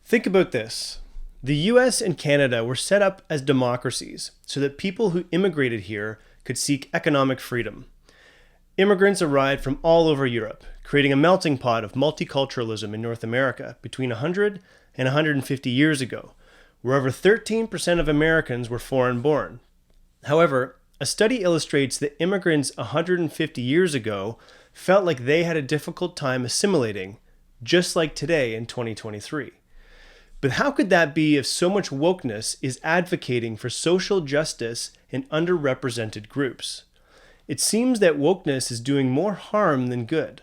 Think about this. The US and Canada were set up as democracies so that people who immigrated here could seek economic freedom. Immigrants arrived from all over Europe, creating a melting pot of multiculturalism in North America between 100 and 150 years ago, where over 13% of Americans were foreign-born. However, a study illustrates that immigrants 150 years ago felt like they had a difficult time assimilating, just like today in 2023. But how could that be if so much wokeness is advocating for social justice in underrepresented groups? It seems that wokeness is doing more harm than good.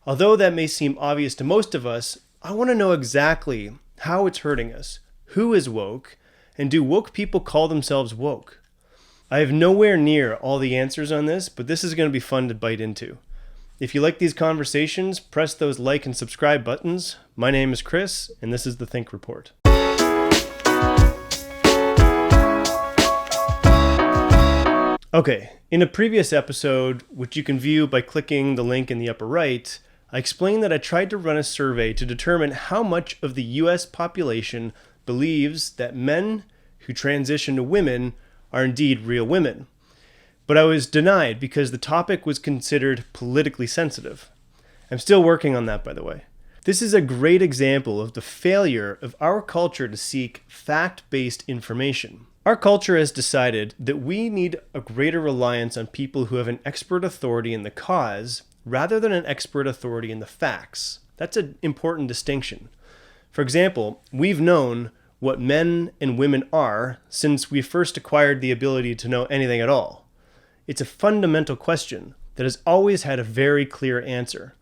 Although that may seem obvious to most of us, I want to know exactly how it's hurting us, who is woke, and do woke people call themselves woke? I have nowhere near all the answers on this, but this is going to be fun to bite into. If you like these conversations, press those like and subscribe buttons. My name is Chris, and this is the Think Report. Okay, in a previous episode, which you can view by clicking the link in the upper right, I explained that I tried to run a survey to determine how much of the US population believes that men who transition to women are indeed real women. But I was denied because the topic was considered politically sensitive. I'm still working on that, by the way. This is a great example of the failure of our culture to seek fact-based information. Our culture has decided that we need a greater reliance on people who have an expert authority in the cause rather than an expert authority in the facts. That's an important distinction. For example, we've known what men and women are since we first acquired the ability to know anything at all. It's a fundamental question that has always had a very clear answer.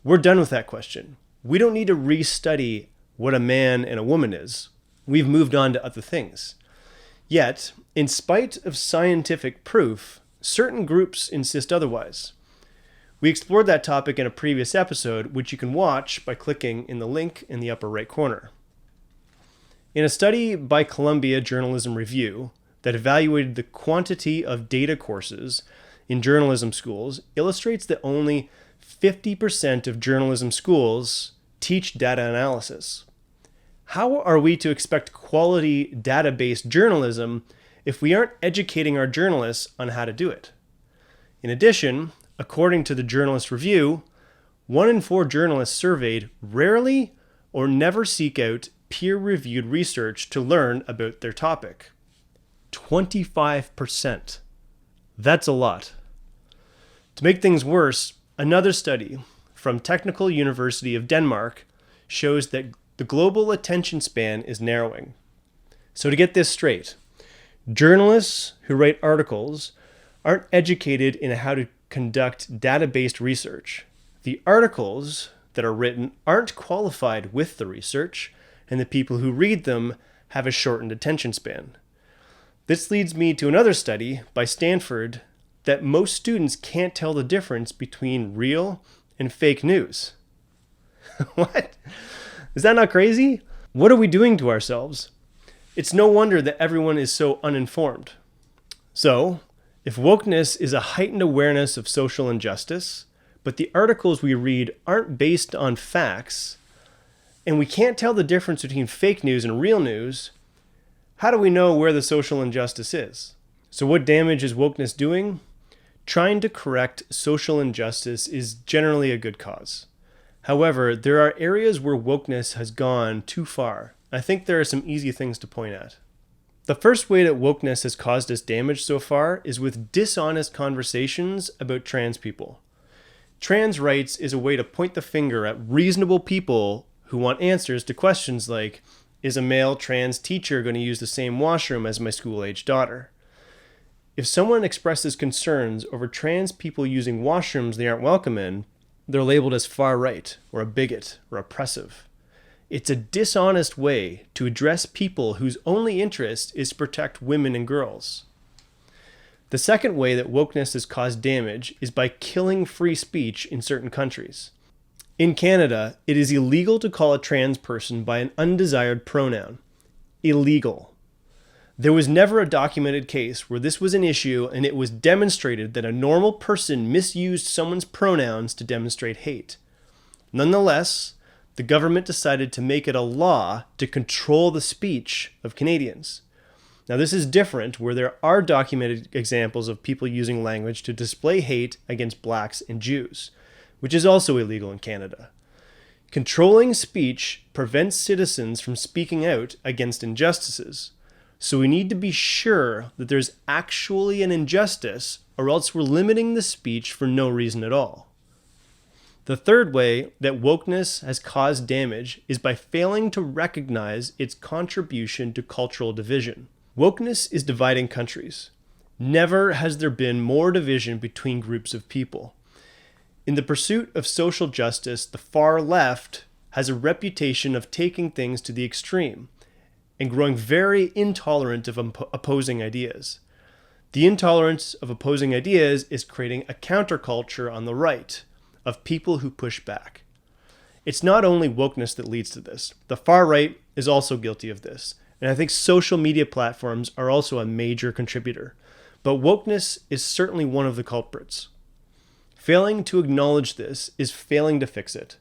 We're done with that question. We don't need to restudy what a man and a woman is. We've moved on to other things. Yet, in spite of scientific proof, certain groups insist otherwise. We explored that topic in a previous episode, which you can watch by clicking in the link in the upper right corner. In a study by Columbia Journalism Review that evaluated the quantity of data courses in journalism schools illustrates that only 50% of journalism schools teach data analysis. How are we to expect quality data-based journalism if we aren't educating our journalists on how to do it? In addition, according to the Journalist Review, 1 in 4 journalists surveyed rarely or never seek out peer-reviewed research to learn about their topic. 25%. That's a lot. To make things worse, another study from Technical University of Denmark shows that the global attention span is narrowing. So to get this straight, journalists who write articles aren't educated in how to conduct data-based research. The articles that are written aren't qualified with the research, and the people who read them have a shortened attention span. This leads me to another study by Stanford that most students can't tell the difference between real and fake news. What? Is that not crazy? What are we doing to ourselves? It's no wonder that everyone is so uninformed. So, if wokeness is a heightened awareness of social injustice, but the articles we read aren't based on facts, and we can't tell the difference between fake news and real news, how do we know where the social injustice is? So what damage is wokeness doing? Trying to correct social injustice is generally a good cause. However, there are areas where wokeness has gone too far. I think there are some easy things to point at. The first way that wokeness has caused us damage so far is with dishonest conversations about trans people. Trans rights is a way to point the finger at reasonable people who want answers to questions like, is a male trans teacher going to use the same washroom as my school-age daughter? If someone expresses concerns over trans people using washrooms they aren't welcome in, they're labeled as far-right or a bigot or oppressive. It's a dishonest way to address people whose only interest is to protect women and girls. The second way that wokeness has caused damage is by killing free speech in certain countries. In Canada, it is illegal to call a trans person by an undesired pronoun. Illegal. There was never a documented case where this was an issue and it was demonstrated that a normal person misused someone's pronouns to demonstrate hate. Nonetheless, the government decided to make it a law to control the speech of Canadians. Now, this is different where there are documented examples of people using language to display hate against blacks and Jews, which is also illegal in Canada. Controlling speech prevents citizens from speaking out against injustices. So we need to be sure that there's actually an injustice, or else we're limiting the speech for no reason at all. The third way that wokeness has caused damage is by failing to recognize its contribution to cultural division. Wokeness is dividing countries. Never has there been more division between groups of people. In the pursuit of social justice, the far left has a reputation of taking things to the extreme and growing very intolerant of opposing ideas. The intolerance of opposing ideas is creating a counterculture on the right of people who push back. It's not only wokeness that leads to this. The far right is also guilty of this. And I think social media platforms are also a major contributor. But wokeness is certainly one of the culprits. Failing to acknowledge this is failing to fix it.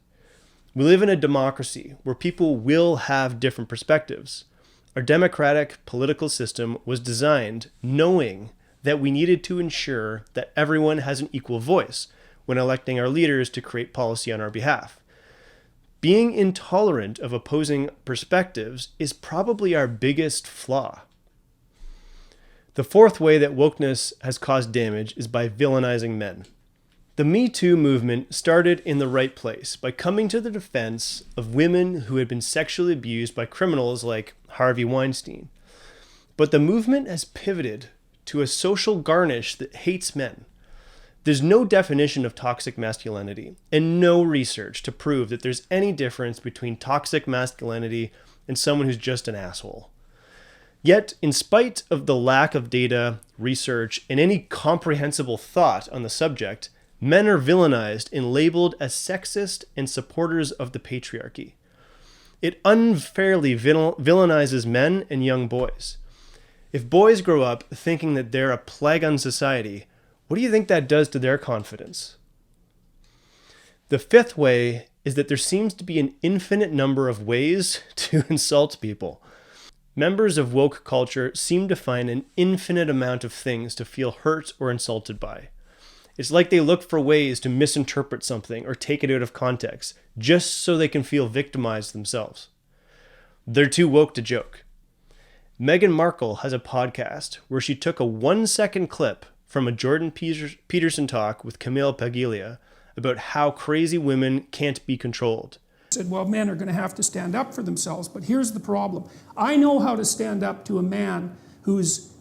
We live in a democracy where people will have different perspectives. Our democratic political system was designed knowing that we needed to ensure that everyone has an equal voice when electing our leaders to create policy on our behalf. Being intolerant of opposing perspectives is probably our biggest flaw. The fourth way that wokeness has caused damage is by villainizing men. The Me Too movement started in the right place by coming to the defense of women who had been sexually abused by criminals like Harvey Weinstein. But the movement has pivoted to a social garnish that hates men. There's no definition of toxic masculinity and no research to prove that there's any difference between toxic masculinity and someone who's just an asshole. Yet, in spite of the lack of data, research, and any comprehensible thought on the subject, men are villainized and labeled as sexist and supporters of the patriarchy. It unfairly villainizes men and young boys. If boys grow up thinking that they're a plague on society, what do you think that does to their confidence? The fifth way is that there seems to be an infinite number of ways to insult people. Members of woke culture seem to find an infinite amount of things to feel hurt or insulted by. It's like they look for ways to misinterpret something or take it out of context, just so they can feel victimized themselves. They're too woke to joke. Meghan Markle has a podcast where she took a 1-second clip from a Jordan Peterson talk with Camille Paglia about how crazy women can't be controlled. Said, well, men are going to have to stand up for themselves, but here's the problem. I know how to stand up to a man who's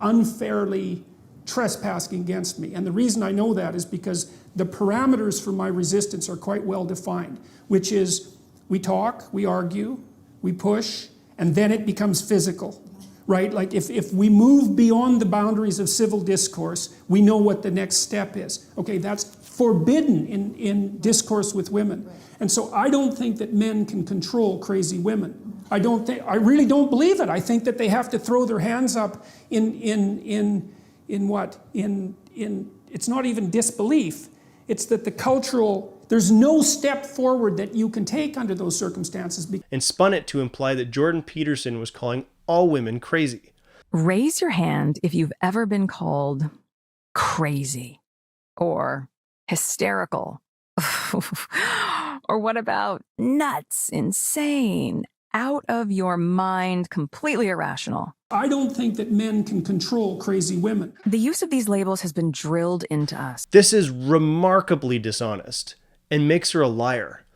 unfairly trespassing against me. And the reason I know that is because the parameters for my resistance are quite well defined, which is we talk, we argue, we push, and then it becomes physical. Right? Like if we move beyond the boundaries of civil discourse, we know what the next step is. Okay, that's forbidden in discourse with women. And so I don't think that men can control crazy women. I really don't believe it. I think that they have to throw their hands up in it's not even disbelief. It's that there's no step forward that you can take under those circumstances. And spun it to imply that Jordan Peterson was calling all women crazy. Raise your hand if you've ever been called crazy or hysterical. Or what about nuts, insane, out of your mind, completely irrational? I don't think that men can control crazy women. The use of these labels has been drilled into us. This is remarkably dishonest and makes her a liar.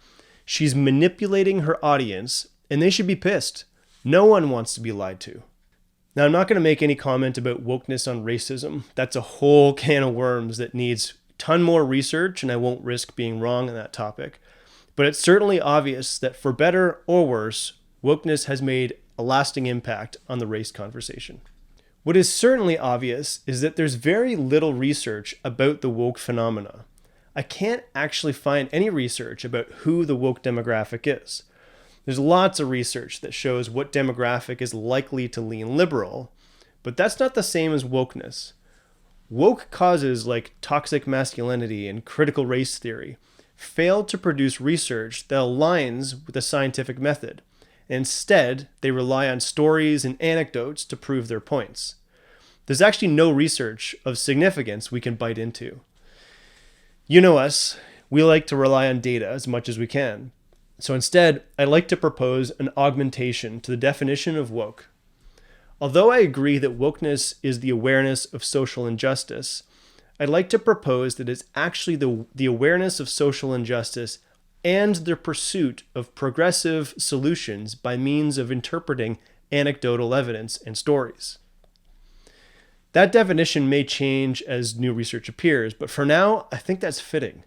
She's manipulating her audience, and they should be pissed. No one wants to be lied to. Now, I'm not going to make any comment about wokeness on racism. That's a whole can of worms that needs a ton more research, and I won't risk being wrong on that topic. But it's certainly obvious that for better or worse, wokeness has made a lasting impact on the race conversation. What is certainly obvious is that there's very little research about the woke phenomena. I can't actually find any research about who the woke demographic is. There's lots of research that shows what demographic is likely to lean liberal, but that's not the same as wokeness. Woke causes like toxic masculinity and critical race theory fail to produce research that aligns with the scientific method. Instead, they rely on stories and anecdotes to prove their points. There's actually no research of significance we can bite into. You know us, we like to rely on data as much as we can. So instead, I'd like to propose an augmentation to the definition of woke. Although I agree that wokeness is the awareness of social injustice, I'd like to propose that it's actually the awareness of social injustice and the pursuit of progressive solutions by means of interpreting anecdotal evidence and stories. That definition may change as new research appears, but for now, I think that's fitting.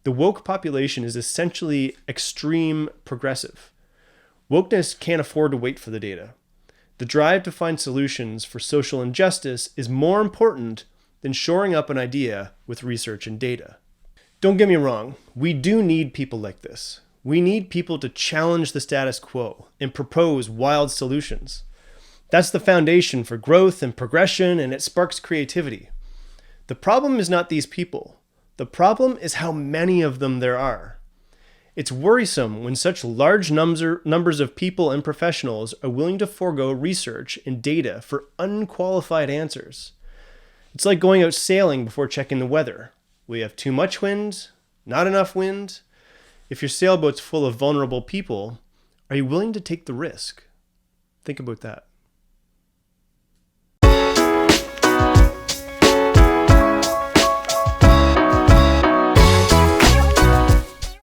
The woke population is essentially extreme progressive. Wokeness can't afford to wait for the data. The drive to find solutions for social injustice is more important than shoring up an idea with research and data. Don't get me wrong, we do need people like this. We need people to challenge the status quo and propose wild solutions. That's the foundation for growth and progression, and it sparks creativity. The problem is not these people. The problem is how many of them there are. It's worrisome when such large numbers of people and professionals are willing to forego research and data for unqualified answers. It's like going out sailing before checking the weather. We have too much wind, not enough wind. If your sailboat's full of vulnerable people, are you willing to take the risk? Think about that.